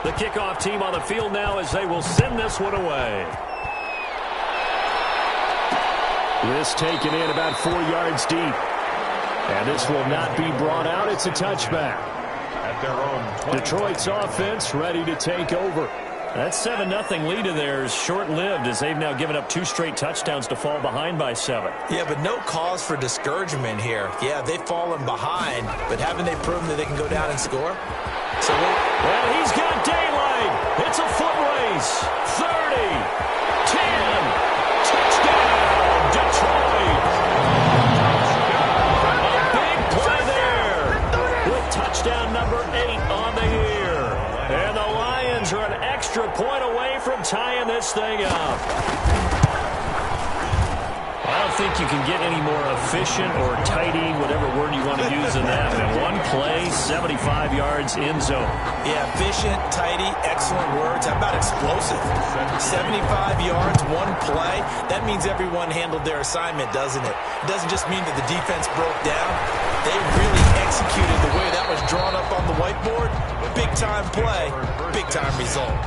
The kickoff team on the field now as they will send this one away. This taken in about 4 yards deep. And this will not be brought out. It's a touchback. At their own Detroit's offense ready to take over. That 7-0 lead of theirs short-lived as they've now given up 2 straight touchdowns to fall behind by 7. Yeah, but no cause for discouragement here. Yeah, they've fallen behind, but haven't they proven that they can go down and score? So well, he's got daylight. It's a foot race. 30, 10, touchdown, Detroit. A big play there with touchdown number 8 on the year. And the Lions are an extra point away from tying this thing up. I don't think you can get any more efficient or tidy, whatever word you want to use in that. And one play, 75 yards in zone. Yeah, efficient, tidy, excellent words. How about explosive? 75 yards, one play. That means everyone handled their assignment, doesn't it? It doesn't just mean that the defense broke down. They really executed the way that was drawn up on the whiteboard. Big-time play, big-time result.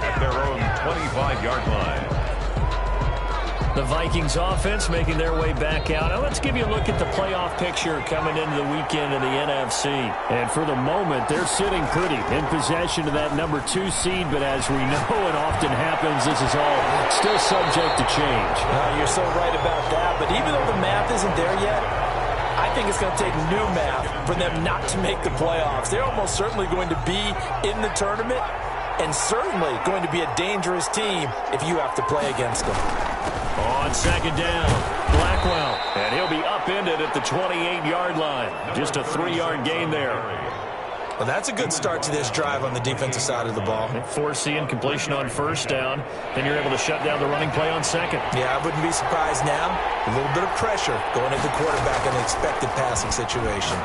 at their own 25-yard line. The Vikings offense making their way back out. Now let's give you a look at the playoff picture coming into the weekend in the NFC. And for the moment, they're sitting pretty in possession of that number 2 seed. But as we know it often happens, this is all still subject to change. You're so right about that. But even though the math isn't there yet, I think it's going to take new math for them not to make the playoffs. They're almost certainly going to be in the tournament and certainly going to be a dangerous team if you have to play against them. On second down, Blackwell, and he'll be upended at the 28-yard line. Just a 3-yard gain there. Well, that's a good start to this drive on the defensive side of the ball. Forcing completion on first down, then you're able to shut down the running play on second. Yeah, I wouldn't be surprised now. A little bit of pressure going at the quarterback in an expected passing situation.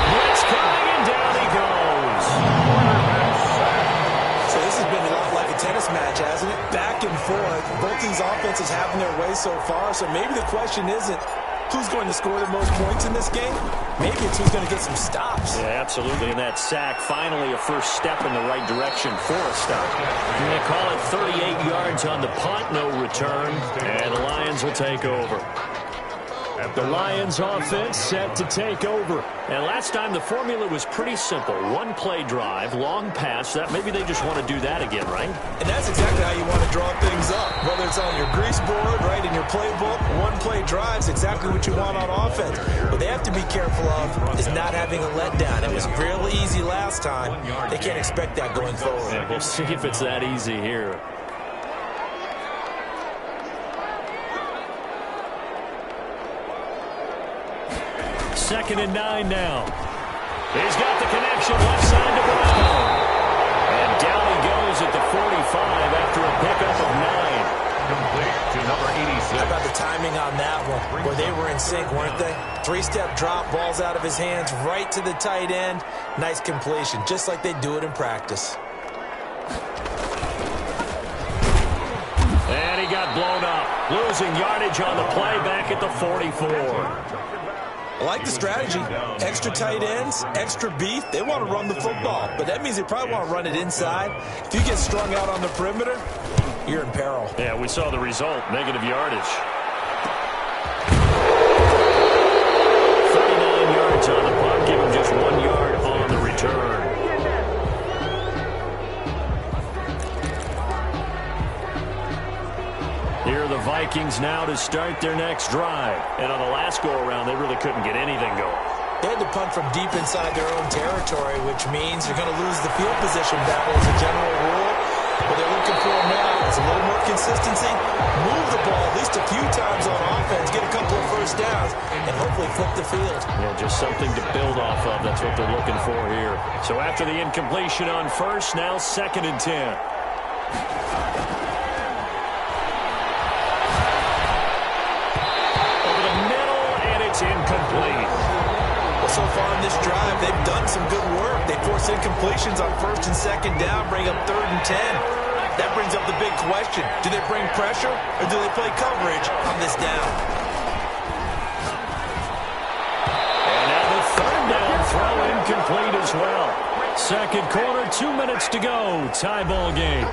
Blitz coming, and down he goes. So this has been a lot like a tennis match, hasn't it? Back and forth. Both these offenses having their way so far. So maybe the question isn't who's going to score the most points in this game. Maybe it's who's going to get some stops. Yeah, absolutely. And that sack, finally a first step in the right direction for a stop. They call it 38 yards on the punt, no return. And the Lions will take over. The Lions offense set to take over. And last time the formula was pretty simple. One play drive, long pass. That maybe they just want to do that again, right? And that's exactly how you want to draw things up. Whether it's on your grease board, right, in your playbook, one play drives exactly what you want on offense. What they have to be careful of is not having a letdown. It was real easy last time. They can't expect that going forward. Yeah, we'll see if it's that easy here. Second and 9 now. He's got the connection left side to Brown. And down he goes at the 45 after a pickup of 9. Complete to number 86. How about the timing on that one? Where they were in sync, weren't they? 3-step drop, balls out of his hands, right to the tight end. Nice completion, just like they do it in practice. And he got blown up. Losing yardage on the play back at the 44. I like the strategy. Extra tight ends, extra beef. They want to run the football, but that means they probably want to run it inside. If you get strung out on the perimeter, you're in peril. Yeah, we saw the result, negative yardage. 39 yards on the punt, give him just 1 yard on the return. Here are the Vikings now to start their next drive. And on the last go-around, they really couldn't get anything going. They had to punt from deep inside their own territory, which means you're going to lose the field position battle as a general rule. What they're looking for now is a little more consistency, move the ball at least a few times on offense, get a couple of first downs, and hopefully flip the field. Yeah, just something to build off of. That's what they're looking for here. So after the incompletion on first, now second and 10. Incomplete. Well, so far in this drive, they've done some good work. They force incompletions on first and second down, bring up 3rd and 10. That brings up the big question. Do they bring pressure or do they play coverage on this down? And now the 3rd down throw incomplete as well. Second quarter, 2 minutes to go. Tie ball game.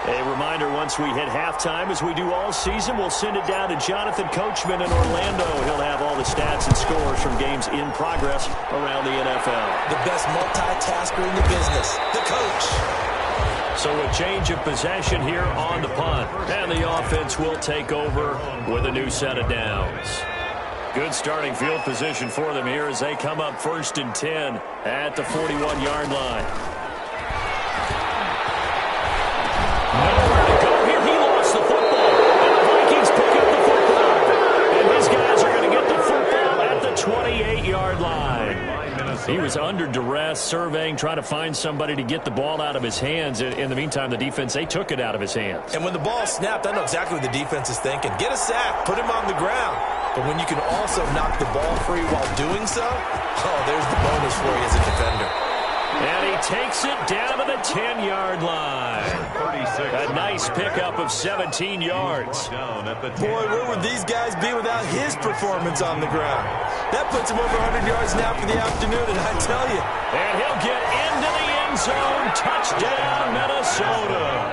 A reminder, once we hit halftime, as we do all season, we'll send it down to Jonathan Coachman in Orlando. He'll have all the stats and scores from games in progress around the NFL. The best multitasker in the business, the coach. So a change of possession here on the punt. And the offense will take over with a new set of downs. Good starting field position for them here as they come up 1st and 10 at the 41-yard line. Nowhere to go here. He lost the football. And the Vikings pick up the football. And his guys are going to get the football at the 28-yard line. He was under duress, surveying, trying to find somebody to get the ball out of his hands. In the meantime, the defense, they took it out of his hands. And when the ball snapped, I know exactly what the defense is thinking. Get a sack, put him on the ground. But when you can also knock the ball free while doing so, oh, there's the bonus for you as a defender. And he takes it down to the 10-yard line. A nice pickup of 17 yards. Boy, where would these guys be without his performance on the ground? That puts him over 100 yards now for the afternoon, and I tell you. And he'll get into the end zone. Touchdown, Minnesota.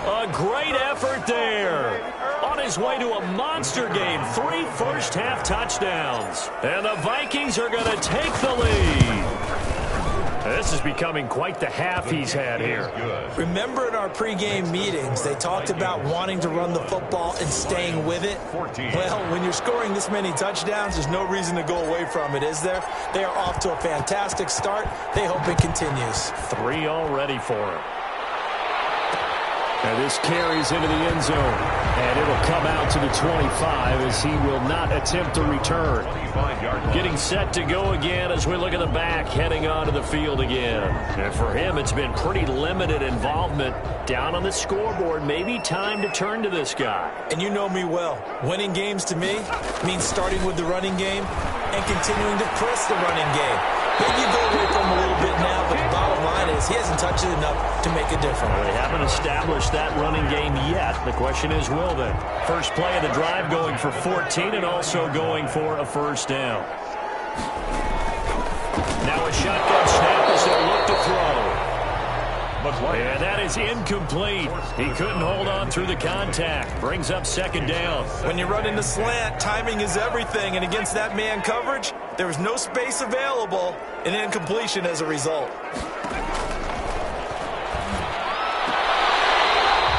A great effort there. On his way to a monster game. 3 first-half touchdowns. And the Vikings are going to take the lead. This is becoming quite the half he's had here. Remember in our pregame meetings, they talked about wanting to run the football and staying with it? Well, when you're scoring this many touchdowns, there's no reason to go away from it, is there? They are off to a fantastic start. They hope it continues. 3 already for him. And this carries into the end zone. And it'll come out to the 25 as he will not attempt to return. Getting set to go again as we look at the back, heading onto the field again. And for him, it's been pretty limited involvement down on the scoreboard. Maybe time to turn to this guy. And you know me well. Winning games to me means starting with the running game and continuing to press the running game. Maybe you go away from him a little bit now, but the bottom line is he hasn't touched it enough to make a difference. Well, they haven't established that running game yet. The question is, will they? First play of the drive going for 14 and also going for a first down. Now a shotgun snap as they look to throw. And that is incomplete. He couldn't hold on through the contact. Brings up second down. When you run in the slant, timing is everything. And against that man coverage, there was no space available, and incompletion as a result.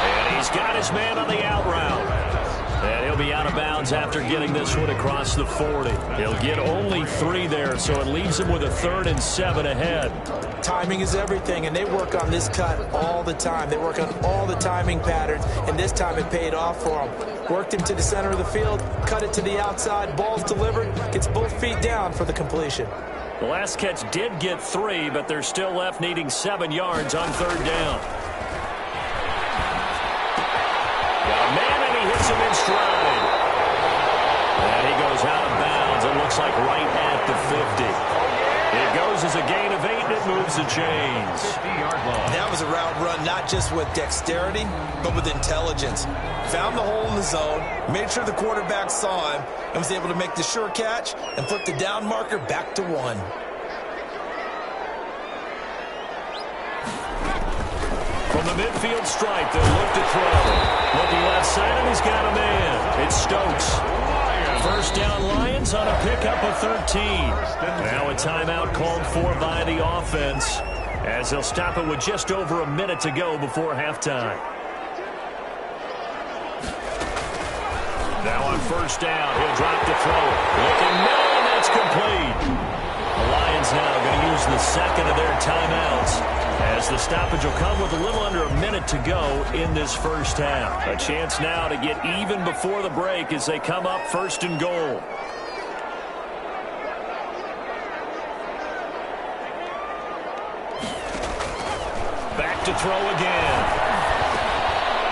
And he's got his man on the out route. And he'll be out of bounds after getting this one across the 40. He'll get only 3 there, so it leaves him with a 3rd and 7 ahead. Timing is everything, and they work on this cut all the time. They work on all the timing patterns, and this time it paid off for him. Worked him to the center of the field, cut it to the outside, ball's delivered, gets both feet down for the completion. The last catch did get 3, but they're still left needing 7 yards on 3rd down. Got a man, and he hits him in stride. And he goes out of bounds. It looks like right at the 50. It goes as a gain of 8, and it moves the chains. That was a route run not just with dexterity, but with intelligence. Found the hole in the zone, made sure the quarterback saw him, and was able to make the sure catch and flip the down marker back to 1. From the midfield stripe, they'll look to throw. Looking left side, and he's got a man. It's Stokes. First down, Lions on a pickup of 13. Now a timeout called for by the offense as they'll stop it with just over a minute to go before halftime. Now on first down, he'll drop the throw. Looking middle, and that's complete. The Lions now going to use the second of their timeouts as the stoppage will come with a little under a minute to go in this first half. A chance now to get even before the break as they come up 1st and goal. Back to throw again.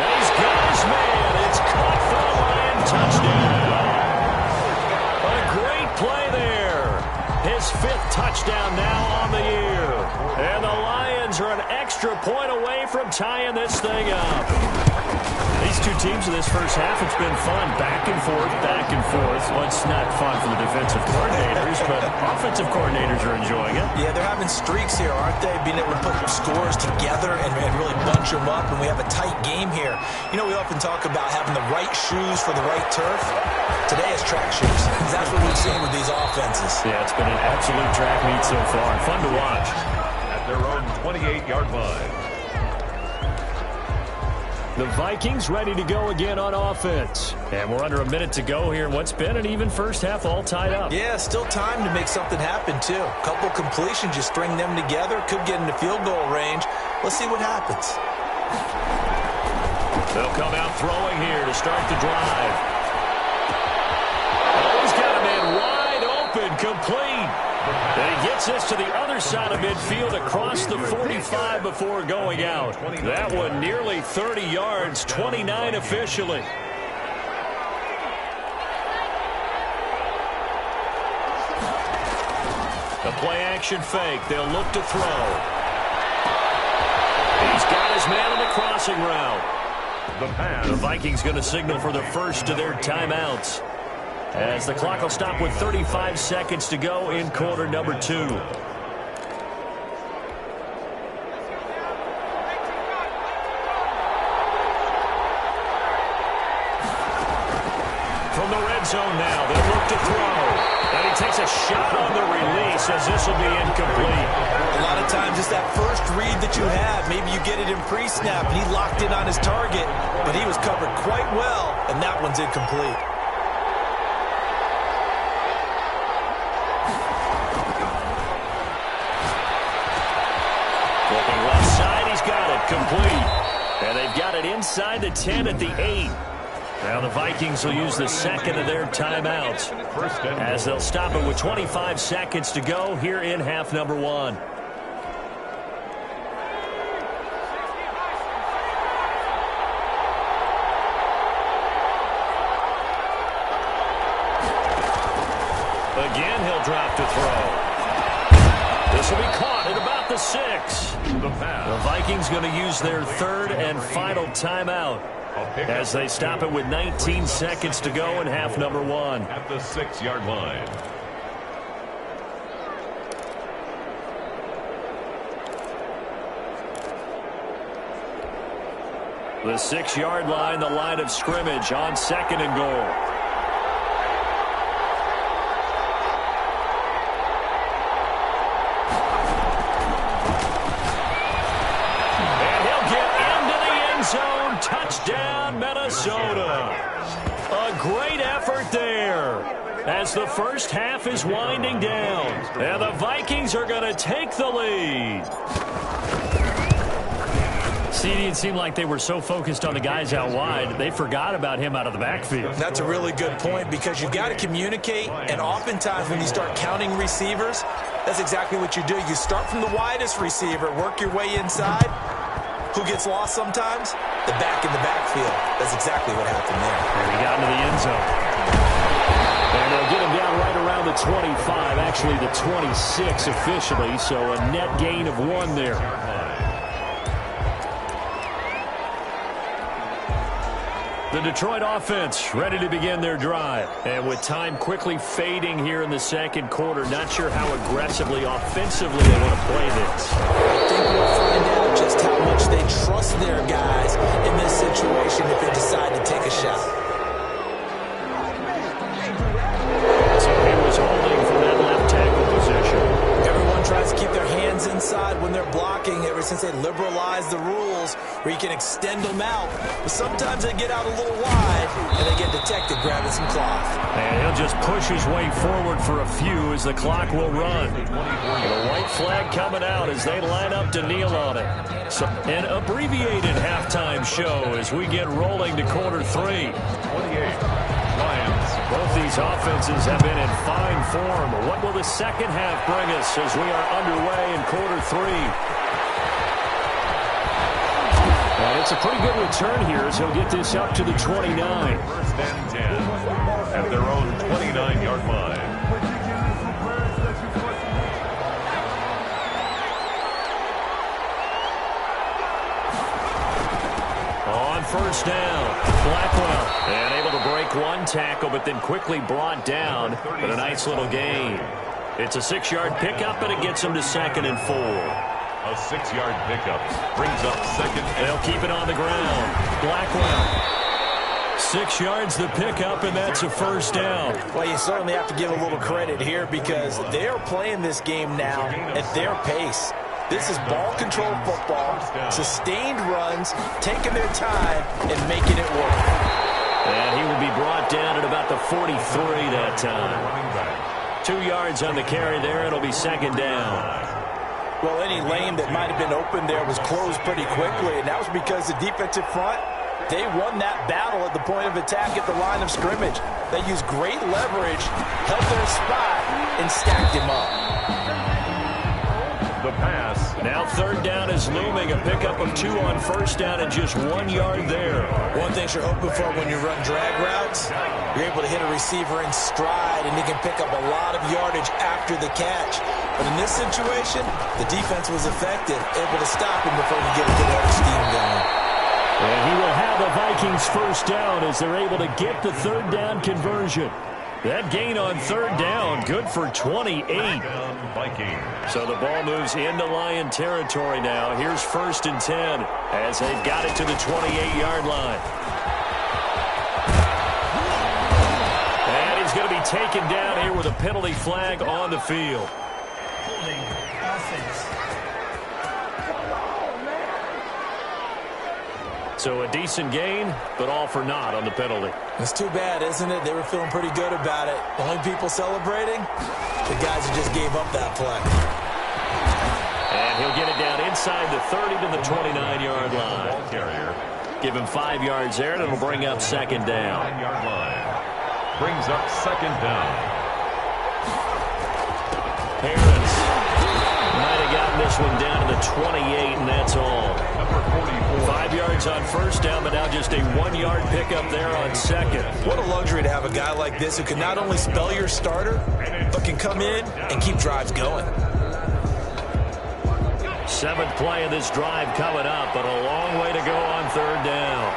And he's got his man. It's caught for the Lion touchdown. A great play there. His 5th touchdown now on the year. And the Lions are an extra point away from tying this thing up. These two teams in this first half, it's been fun. Back and forth, back and forth. Well, it's not fun for the defensive coordinators, but offensive defensive coordinators are enjoying it. Yeah, they're having streaks here, aren't they? Being able to put scores together and really bunch them up, and we have a tight game here. You know, we often talk about having the right shoes for the right turf. Today is track shoes. That's what we've seen with these offenses. Yeah, it's been an absolute track meet so far. Fun to watch. At their own 28-yard line. The Vikings ready to go again on offense. And we're under a minute to go here in what's been an even first half, all tied up. Yeah, still time to make something happen, too. A couple completions, you string them together, could get into field goal range. Let's see what happens. They'll come out throwing here to start the drive. Oh, he's got a man wide open, complete. And he gets this to the other side of midfield across the 45 before going out. That one nearly 30 yards, 29 officially. The play-action fake. They'll look to throw. He's got his man on the crossing route. The Vikings going to signal for the first of their timeouts, as the clock will stop with 35 seconds to go in quarter number 2. From the red zone now, they'll look to throw. And he takes a shot on the release, as this will be incomplete. A lot of times it's that first read that you have. Maybe you get it in pre-snap, and he locked in on his target, but he was covered quite well, and that one's incomplete. Looking left side, he's got it, complete. And they've got it inside the 10 at the 8. Now the Vikings will use the second of their timeouts, as they'll stop it with 25 seconds to go here in half number 1. Again, he'll drop to throw. This will be caught at about the 6. The Vikings going to use their third and final timeout, as they stop it with 19 seconds to go in half number 1. At the 6-yard line. The 6-yard line, the line of scrimmage on second and goal. Zone, touchdown, Minnesota. A great effort there, as the first half is winding down, and the Vikings are going to take the lead. CD, it seemed like they were so focused on the guys out wide, they forgot about him out of the backfield. That's a really good point, because you've got to communicate, and oftentimes when you start counting receivers, that's exactly what you do. You start from the widest receiver, work your way inside. Who gets lost sometimes? The back in the backfield. That's exactly what happened there. And he got into the end zone. And they'll get him down right around the 25, actually the 26 officially, so a net gain of 1 there. The Detroit offense ready to begin their drive. And with time quickly fading here in the second quarter, not sure how aggressively, offensively they want to play this. I think we'll find out just how much they trust their guys in this situation if they decide to take a shot. So he was holding from that left tackle position. Everyone tries to keep their hands inside when they're blocking, ever since they liberalized the rules where you can extend them out. But sometimes they get out a little wide, and they get detected grabbing some cloth. And he'll just push his way forward for a few as the clock will run. The white flag coming out as they line up to kneel on it. So an abbreviated halftime show as we get rolling to quarter 3. 28. Lions. Both these offenses have been in fine form. What will the second half bring us as we are underway in quarter 3? And it's a pretty good return here as he'll get this up to the 29. First and 10 at their own 29-yard line. On first down, Blackwell, and able to break one tackle, but then quickly brought down, but a nice little gain. It's a 6-yard pickup, and it gets them to 2nd and 4. A 6-yard pickup brings up 2nd. They'll keep it on the ground. Blackwell. 6 yards the pickup, and that's a 1st down. Well, you certainly have to give a little credit here because they are playing this game now at their pace. This is ball control football, sustained runs, taking their time, and making it work. And he will be brought down at about the 43 that time. 2 yards on the carry there. It'll be 2nd down. Well, any lane that might have been open there was closed pretty quickly, and that was because the defensive front, they won that battle at the point of attack at the line of scrimmage. They used great leverage, held their spot, and stacked him up. The pass. Now 3rd down is looming. A pickup of 2 on 1st down and just 1 yard there. One thing you're hoping for when you run drag routes, you're able to hit a receiver in stride, and he can pick up a lot of yardage after the catch. But in this situation, the defense was effective, able to stop him before he could get a good head of steam going. And he will have the Vikings 1st down as they're able to get the 3rd down conversion. That gain on 3rd down, good for 28. So the ball moves into Lion territory now. Here's 1st and 10 as they've got it to the 28-yard line. And he's going to be taken down here with a penalty flag on the field. So a decent gain, but all for naught on the penalty. It's too bad, isn't it? They were feeling pretty good about it. The only people celebrating, the guys who just gave up that play. And he'll get it down inside the 30 to the 29-yard line. Give him 5 yards there, and it'll bring up 2nd down. 9-yard line. Brings up 2nd down. Harris might have gotten this one down to the 28, and that's all. Number 44. 5 yards on 1st down, but now just a 1-yard pickup there on 2nd. What a luxury to have a guy like this who can not only spell your starter, but can come in and keep drives going. 7th play of this drive coming up, but a long way to go on 3rd down.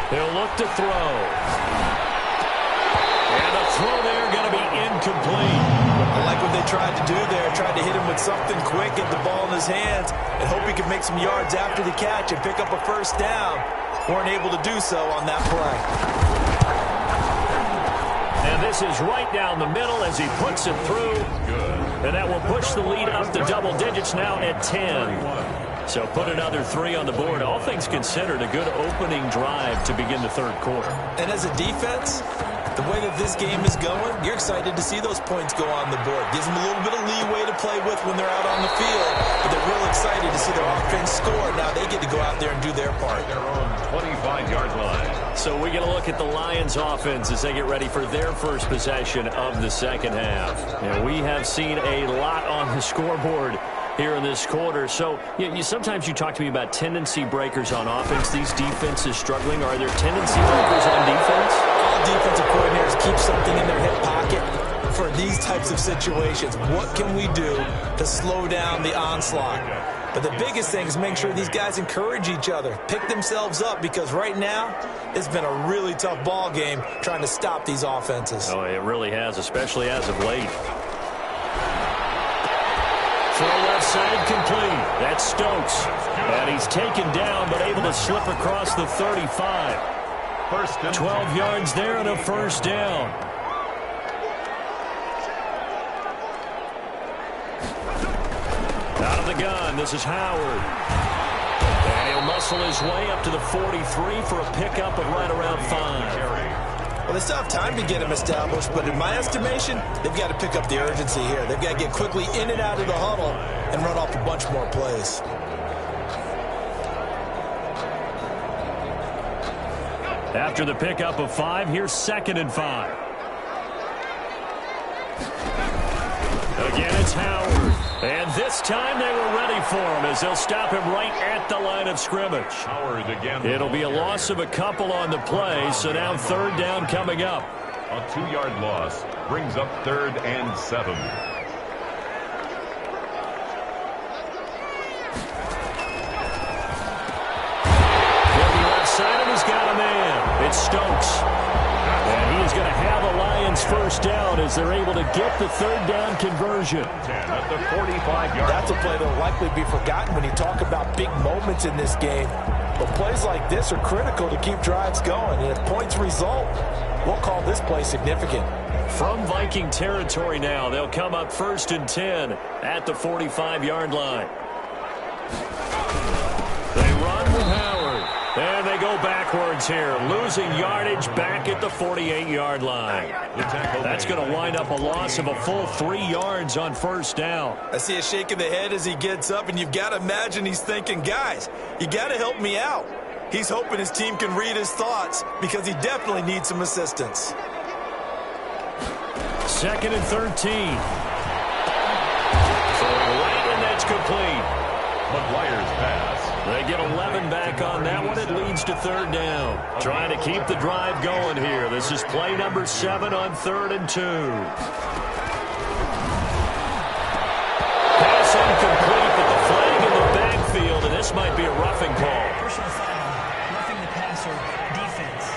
He'll look to throw. And the throw there going to be incomplete. I like what they tried to do there, tried to hit him with something quick, get the ball in his hands, and hope he could make some yards after the catch and pick up a 1st down. Weren't able to do so on that play. And this is right down the middle as he puts it through. Good. And that will push the lead up to double digits now at 10. So put another 3 on the board. All things considered, a good opening drive to begin the 3rd quarter. And as a defense, the way that this game is going, you're excited to see those points go on the board. Gives them a little bit of leeway to play with when they're out on the field. But they're real excited to see their offense score. Now they get to go out there and do their part. Their own 25-yard line. So we get a look at the Lions offense as they get ready for their first possession of the 2nd half. And we have seen a lot on the scoreboard here in this quarter. So sometimes you talk to me about tendency breakers on offense. These defenses struggling. Are there tendency breakers on defense? All defensive coordinators keep something in their hip pocket for these types of situations. What can we do to slow down the onslaught? But the biggest thing is make sure these guys encourage each other, pick themselves up, because right now it's been a really tough ball game trying to stop these offenses. Oh, it really has, especially as of late. Throw left side complete. That's Stokes. And he's taken down but able to slip across the 35. 12 yards there and a 1st down. Out of the gun, this is Howard. And he'll muscle his way up to the 43 for a pickup of right around 5. Well, they still have time to get him established, but in my estimation, they've got to pick up the urgency here. They've got to get quickly in and out of the huddle and run off a bunch more plays. After the pickup of 5, here's 2nd and 5. Again, it's Howard. And this time they were ready for him as they'll stop him right at the line of scrimmage. Howard again. It'll be a loss of a couple on the play, so now 3rd down coming up. A 2-yard loss brings up 3rd and 7. He'll be left side, and he's got a man. It's Stokes. And he is going to have a Lions first down as they're able to get the third down conversion. At the 45-yard. That's a play that will likely be forgotten when you talk about big moments in this game. But plays like this are critical to keep drives going. And if points result, we'll call this play significant. From Viking territory now, they'll come up 1st and 10 at the 45-yard line. They run with Howard. And they go backwards here, losing yardage back at the 48-yard line. That's going to wind up a loss of a full 3 yards on first down. I see a shake of the head as he gets up, and you've got to imagine he's thinking, guys, you got to help me out. He's hoping his team can read his thoughts because he definitely needs some assistance. 2nd and 13. Throwing right, and that's complete. McGuire's pass. They get 11 back on that one. It leads to third down. Trying to keep the drive going here. This is play number 7 on 3rd and 2. Pass incomplete, but the flag in the backfield, and this might be a roughing call. Personal foul, roughing the passer, defense.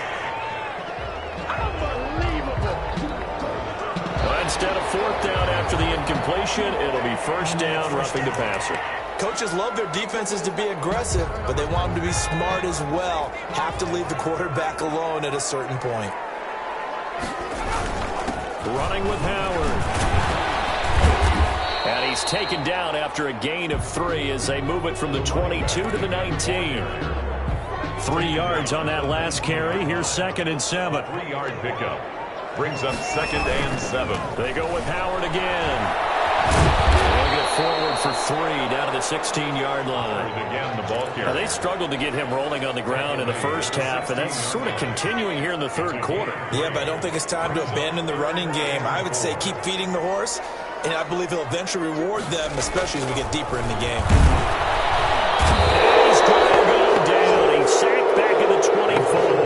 Well, instead of 4th down after the incompletion, it'll be 1st down, roughing the passer. Coaches love their defenses to be aggressive, but they want them to be smart as well. Have to leave the quarterback alone at a certain point. Running with Howard. And he's taken down after a gain of 3 as they move it from the 22 to the 19. 3 yards on that last carry. Here's 2nd and 7. 3-yard pickup. Brings up 2nd and 7. They go with Howard again. They'll get forward for 3 down to the 16-yard line. Again, the ball carrier. Now, they struggled to get him rolling on the ground in the first half, and that's sort of continuing here in the third quarter. Yeah, but I don't think it's time to abandon the running game. I would say keep feeding the horse, and I believe he'll eventually reward them, especially as we get deeper in the game. He's going to go down. He's sacked back at the 24.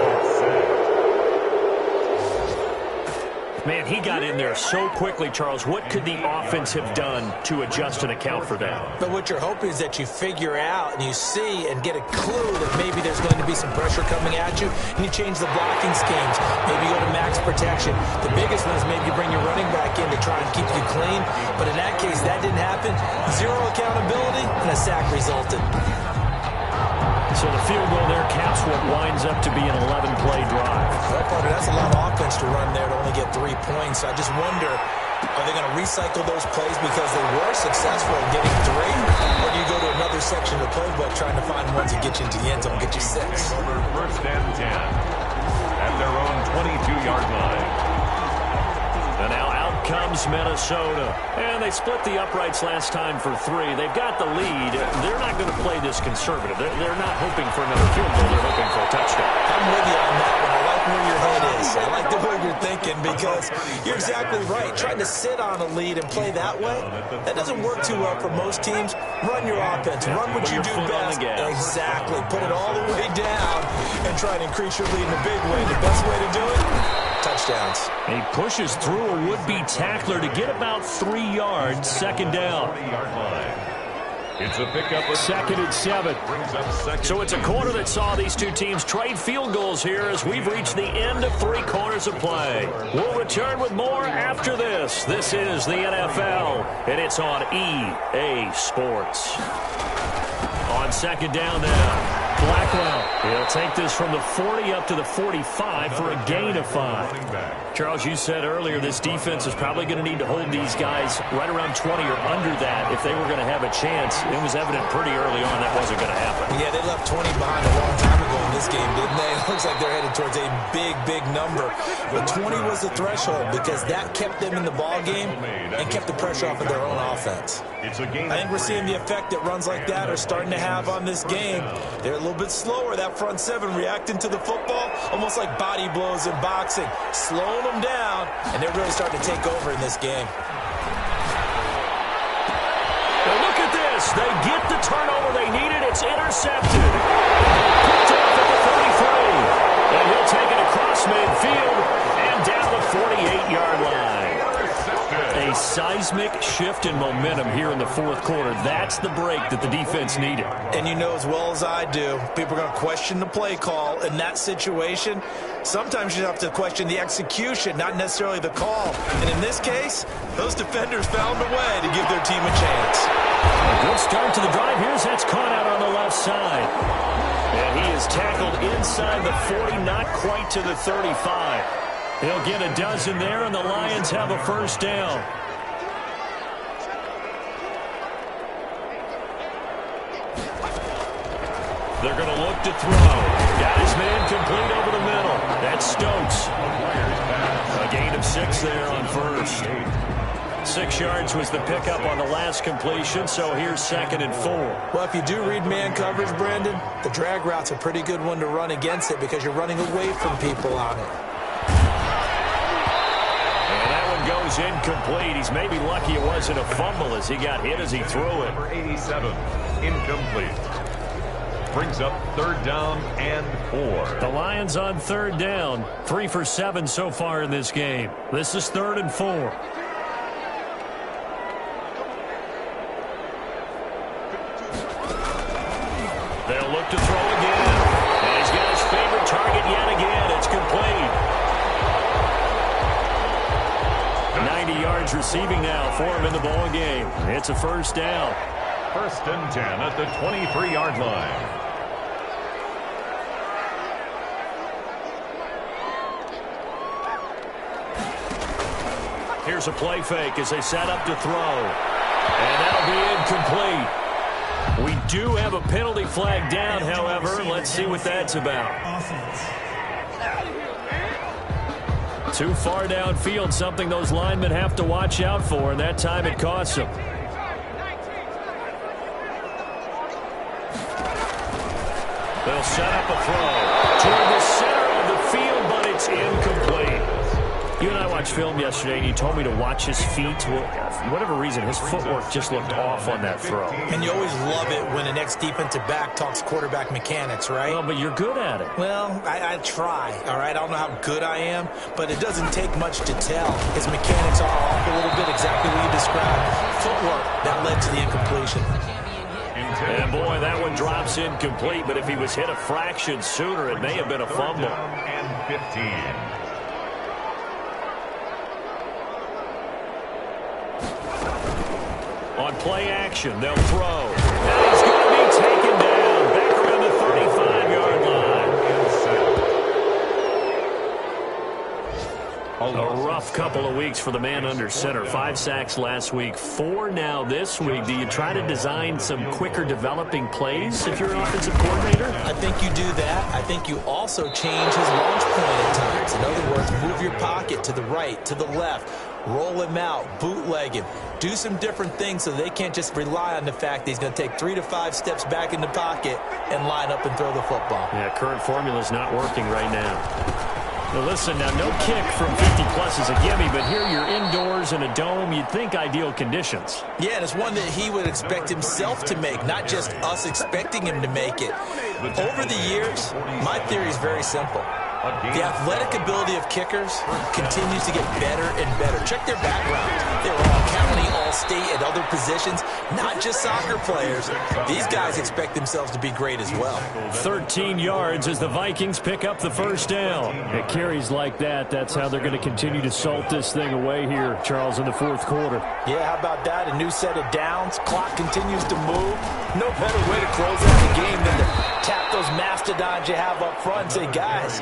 Man, he got in there so quickly, Charles. What could the offense have done to adjust and account for that? But what you're hoping is that you figure out and you see and get a clue that maybe there's going to be some pressure coming at you, and you change the blocking schemes. Maybe you go to max protection. The biggest one is maybe you bring your running back in to try and keep you clean. But in that case, that didn't happen. 0 accountability, and a sack resulted. So the field goal there caps what winds up to be an 11-play drive. Well, Parker, that's a lot of offense to run there to only get 3 points. I just wonder, are they going to recycle those plays because they were successful in getting 3? Or do you go to another section of the playbook trying to find ones that get you into the end zone and get you 6? 1st and 10 at their own 22-yard line. And now out comes Minnesota. And they split the uprights last time for 3. They've got the lead. They're not going to play this conservative. They're not hoping for another field goal. They're hoping for a touchdown. I'm with you on that one. I like where your head is. I like the way you're thinking because you're exactly right. Trying to sit on a lead and play that way, that doesn't work too well for most teams. Run your offense. Run what you do best. Exactly. Put it all the way down and try and increase your lead in a big way. The best way to do it? Touchdowns. He pushes through a would-be tackler to get about 3 yards. 2nd down. It's a pickup of 2nd and 7. Brings up 2nd. So it's a quarter that saw these two teams trade field goals here as we've reached the end of 3 quarters of play. We'll return with more after this. This is the NFL, and it's on EA Sports. On 2nd down now. Blackwell, he'll take this from the 40 up to the 45 for a gain of 5. Charles, you said earlier this defense is probably going to need to hold these guys right around 20 or under that if they were going to have a chance. It was evident pretty early on that wasn't going to happen. Yeah, they left 20 behind a long time ago in this game, didn't they? It looks like they're headed towards a big, big number. But 20 was the threshold because that kept them in the ball game and kept the pressure off of their own offense. I think we're seeing the effect that runs like that are starting to have on this game. They're a little bit slower, that front 7 reacting to the football, almost like body blows in boxing, slowing them down, and they're really starting to take over in this game. Well, look at this. They get the turnover they needed. It's intercepted. Picked off at the 33. And he'll take it across midfield and down the 48-yard line. A A seismic shift in momentum here in the fourth quarter. That's the break that the defense needed. And you know as well as I do, people are going to question the play call in that situation. Sometimes you have to question the execution, not necessarily the call. And in this case, those defenders found a way to give their team a chance. A good start to the drive. Here's that's caught out on the left side. And he is tackled inside the 40, not quite to the 35. He'll get a dozen there, and the Lions have a first down. They're going to look to throw. Got his man complete over the middle. That's Stokes. A gain of 6 there on first. 6 yards was the pickup on the last completion, so here's 2nd and 4. Well, if you do read man coverage, Brandon, the drag route's a pretty good one to run against it because you're running away from people on it. And that one goes incomplete. He's maybe lucky it wasn't a fumble as he got hit as he threw it. Number 87, incomplete. Brings up 3rd down and 4. The Lions on 3rd down. 3 for 7 so far in this game. This is 3rd and 4. They'll look to throw again. And he's got his favorite target yet again. It's complete. 90 yards receiving now for him in the ball game. It's a first down. 1st and 10 at the 23-yard line. Here's a play fake as they set up to throw. And that'll be incomplete. We do have a penalty flag down, however. Let's see what that's about. Too far downfield, something those linemen have to watch out for, and that time it costs them. They'll set up a throw toward the center of the field, but it's incomplete. You and I watched film yesterday, and you told me to watch his feet. Well, for whatever reason, his footwork just looked off on that throw. And you always love it when an ex-defensive back talks quarterback mechanics, right? Well, but you're good at it. Well, I try, all right? I don't know how good I am, but it doesn't take much to tell. His mechanics are off a little bit, exactly what you described. Footwork, that led to the incompletion. And, boy, that one drops incomplete, but if he was hit a fraction sooner, it may have been a fumble. And 15. On play action, they'll throw. And he's going to be taken down back around the 35-yard line. A rough couple of weeks for the man under center. 5 sacks last week, 4 now this week. Do you try to design some quicker developing plays if you're an offensive coordinator? I think you do that. I think you also change his launch point at times. In other words, move your pocket to the right, to the left. Roll him out, bootleg him, do some different things so they can't just rely on the fact that he's going to take 3 to 5 steps back in the pocket and line up and throw the football. Yeah, current formula is not working right now. Well, listen, now no kick from 50-plus is a gimme, but here you're indoors in a dome. You'd think ideal conditions. Yeah, and it's one that he would expect himself to make, not just us expecting him to make it. Over the years, my theory is very simple. The athletic ability of kickers continues to get better and better. Check their background. They were all county, all state, at other positions, not just soccer players. These guys expect themselves to be great as well. 13 yards as the Vikings pick up the first down. It carries like that. That's how they're going to continue to salt this thing away here, Charles, in the fourth quarter. Yeah, how about that? A new set of downs. Clock continues to move. No better way to close out the game than to tap those mastodons you have up front and say, guys,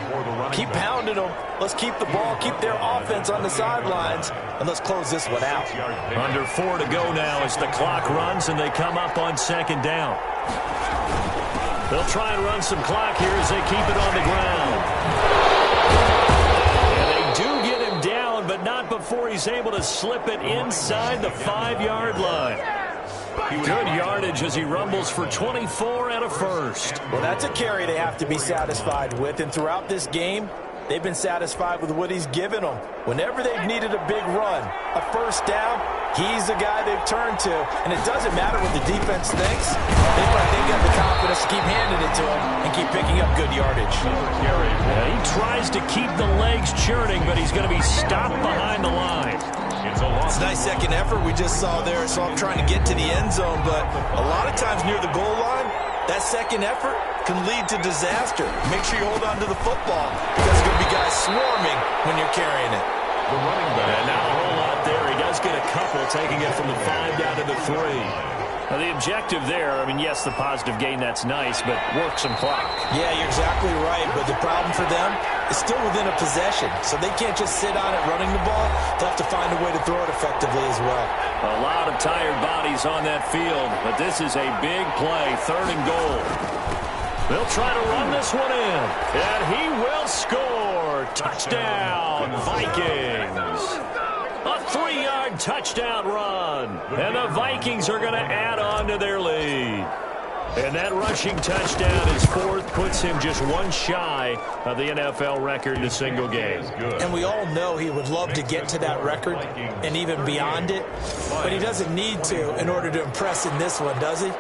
keep pounding them. Let's keep the ball, keep their offense on the sidelines, and let's close this one out. Under 4 to go now as the clock runs and they come up on second down. They'll try and run some clock here as they keep it on the ground. And they do get him down, but not before he's able to slip it inside the 5-yard line. Good yardage as he rumbles for 24 and a first. Well, that's a carry they have to be satisfied with, and throughout this game, they've been satisfied with what he's given them. Whenever they've needed a big run, a first down, he's the guy they've turned to. And it doesn't matter what the defense thinks. They've got the confidence to keep handing it to him and keep picking up good yardage. Yeah, he tries to keep the legs churning, but he's going to be stopped behind the line. It's a loss. It's a nice second effort we just saw there, so I'm trying to get to the end zone, but a lot of times near the goal line, that second effort can lead to disaster. Make sure you hold on to the football because there's going to be guys swarming when you're carrying it. The running back. And now a whole lot there. He does get a couple, taking it from the 5 down to the 3. Now, the objective there, I mean, yes, the positive gain, that's nice, but work some clock. Yeah, you're exactly right, but the problem for them is still within a possession, so they can't just sit on it running the ball. They'll have to find a way to throw it effectively as well. A lot of tired bodies on that field, but this is a big play, 3rd and goal. They'll try to run this one in, and he will score. Touchdown, Vikings. A 3-yard touchdown run, and the Vikings are going to add on to their lead. And that rushing touchdown is 4th, puts him just one shy of the NFL record in a single game. And we all know he would love to get to that record and even beyond it, but he doesn't need to in order to impress in this one, does he?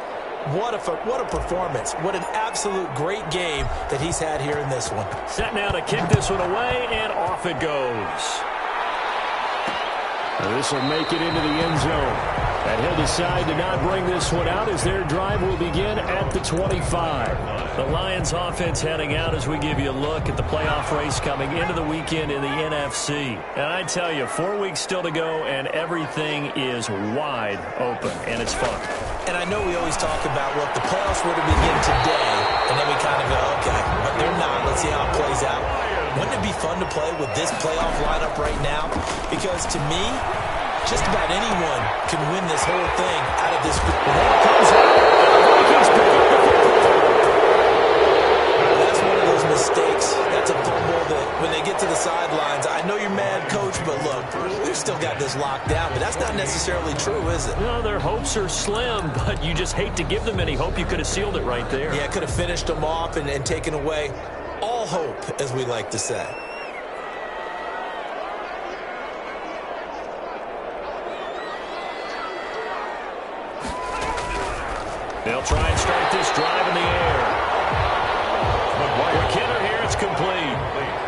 What a performance. What an absolute great game that he's had here in this one. Set now to kick this one away, and off it goes. This will make it into the end zone. And he'll decide to not bring this one out as their drive will begin at the 25. The Lions offense heading out as we give you a look at the playoff race coming into the weekend in the NFC. And I tell you, 4 weeks still to go, and everything is wide open, and it's fun. And I know we always talk about, well, if the playoffs were to begin today, and then we kind of go, okay, but they're not. Let's see how it plays out. Wouldn't it be fun to play with this playoff lineup right now? Because to me, just about anyone can win this whole thing out of this. That's one of those mistakes. That's a fumble that when they get to the sidelines, I know you're mad, Coach, but look, we've still got this locked down. But that's not necessarily true, is it? No, their hopes are slim, but you just hate to give them any hope. You could have sealed it right there. Yeah, could have finished them off and taken away all hope, as we like to say. They'll try and start this drive in the air. McKinnon here, it's complete.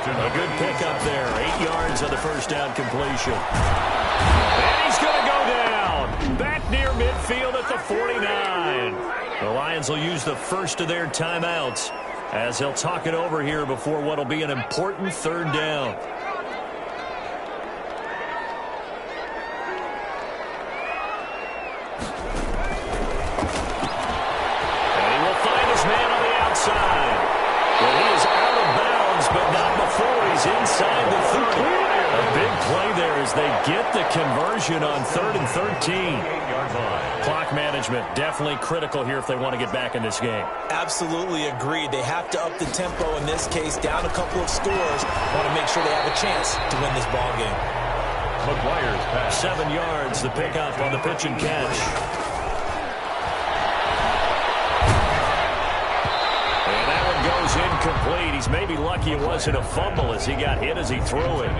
A good pickup there. 8 yards on the first down completion. And he's going to go down. Back near midfield at the 49. The Lions will use the first of their timeouts as they'll talk it over here before what will be an important 3rd down. Inside the 30. A big play there as they get the conversion on 3rd and 13. Clock management definitely critical here if they want to get back in this game. Absolutely agreed. They have to up the tempo in this case, down a couple of scores. Want to make sure they have a chance to win this ball game. McGuire's pass. 7 yards, the pickup on the pitch and catch. Goes incomplete. He's maybe lucky it wasn't a fumble as he got hit as he threw it.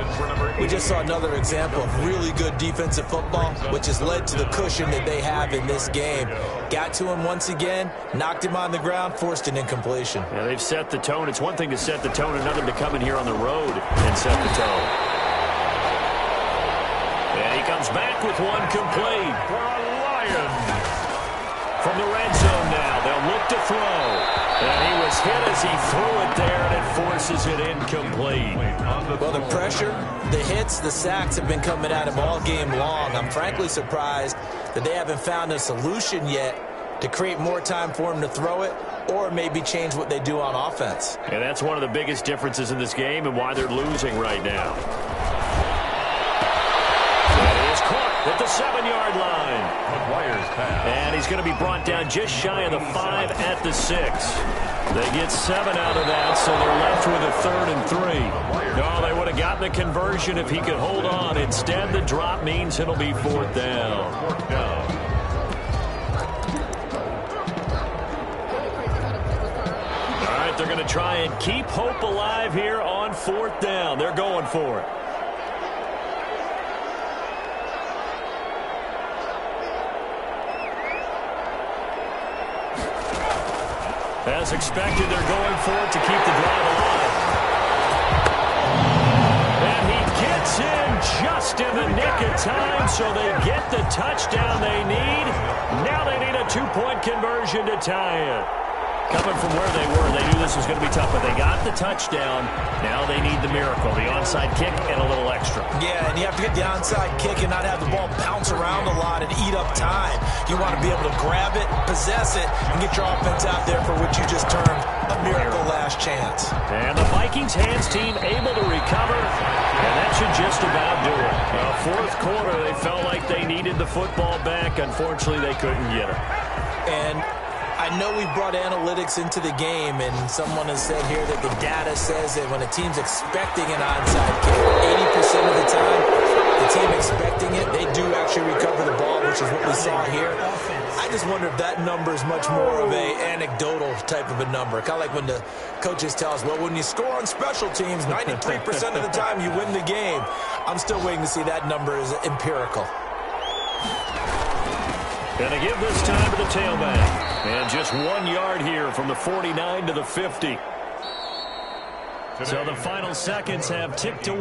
We just saw another example of really good defensive football, which has led to the cushion that they have in this game. Got to him once again, knocked him on the ground, forced an incompletion. Yeah, they've set the tone. It's one thing to set the tone, another to come in here on the road and set the tone. And he comes back with one complete. For a Lion. From the red zone now, they'll look to throw. And he was hit as he threw it there, and it forces it incomplete. Well, the pressure, the hits, the sacks have been coming at him all game long. I'm frankly surprised that they haven't found a solution yet to create more time for him to throw it or maybe change what they do on offense. And that's one of the biggest differences in this game and why they're losing right now. That is caught at the 7-yard line. McGuire's pass. And he's going to be brought down just shy of the 5 at the 6. They get 7 out of that, so they're left with a 3rd and 3. No, they would have gotten the conversion if he could hold on. Instead, the drop means it'll be 4th down. 4th down. All right, they're going to try and keep hope alive here on 4th down. They're going for it. As expected, they're going for it to keep the drive alive. And he gets in just in the nick of time, so they get the touchdown they need. Now they need a two-point conversion to tie it. Coming from where they were, they knew this was going to be tough, but they got the touchdown. Now they need the miracle, the onside kick and a little extra. Yeah, and you have to get the onside kick and not have the ball bounce around a lot and eat up time. You want to be able to grab it, possess it, and get your offense out there for what you just termed a miracle last chance. And the Vikings hands team able to recover, and that should just about do it. Fourth quarter, they felt like they needed the football back. Unfortunately, they couldn't get it. And I know we brought analytics into the game, and someone has said here that the data says that when a team's expecting an onside kick, 80% of the time, the team expecting it, they do actually recover the ball, which is what we saw here. I just wonder if that number is much more of a anecdotal type of a number. Kind of like when the coaches tell us, well, when you score on special teams, 93% of the time you win the game. I'm still waiting to see that number is empirical. Going to give this time to the tailback. And just 1 yard here from the 49 to the 50. So the final seconds have ticked away.